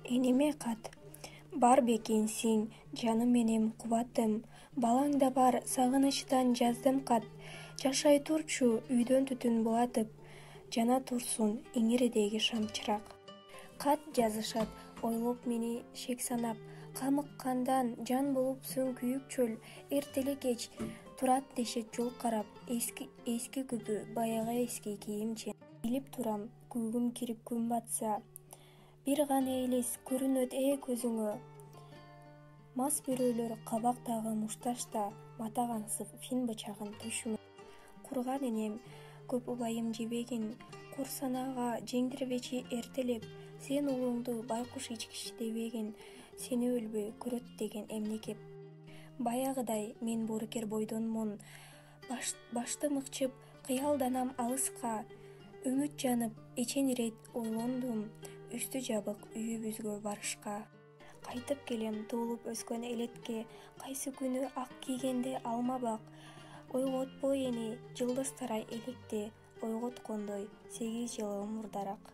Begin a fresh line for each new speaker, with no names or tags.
Эниме кат. Бар бекенсиң, жаным менен кубатым. Балаң да бар, сагынычтан жаздым кат. Жашай турчу, үйдөн түтүн булатып. Жана турсун иңирдеги шамчырак. Кат жазышат, ойлоп мени шек санап. Камыккандан жан болупсуң күйүк чөл. Эртеле кеч турат дешет жол карап. Эски күбө, баягы эски кийимче. Билип турам, күйгүм кирип күн батса. Бир гана элес көрүнөт көзүңө. Мас бирөөлөр кабактагы мушташта, матагансып фин бычагын төшүмө. Курган энем көп убайым жебегин, кор санаага жеңдирбечи эртелеп. Сен уулуңду байкуш ичкич дебегин, сени өлбөй көрөт деген эмне кеп. Баягыдай мен боорукер бойдонмун, баштым ыкчып, кыялданам алыска. Үмүт жанып, эчен ирет ойлондум, үстү жабык үйүбүзгө барышка. Кайтып келем туулуп өскөн элетке, кайсы күнү ак кийгенде алма бак. Ойготпой эни жылдыз тарай электе, ойготкондой 8 жылы мурдараак.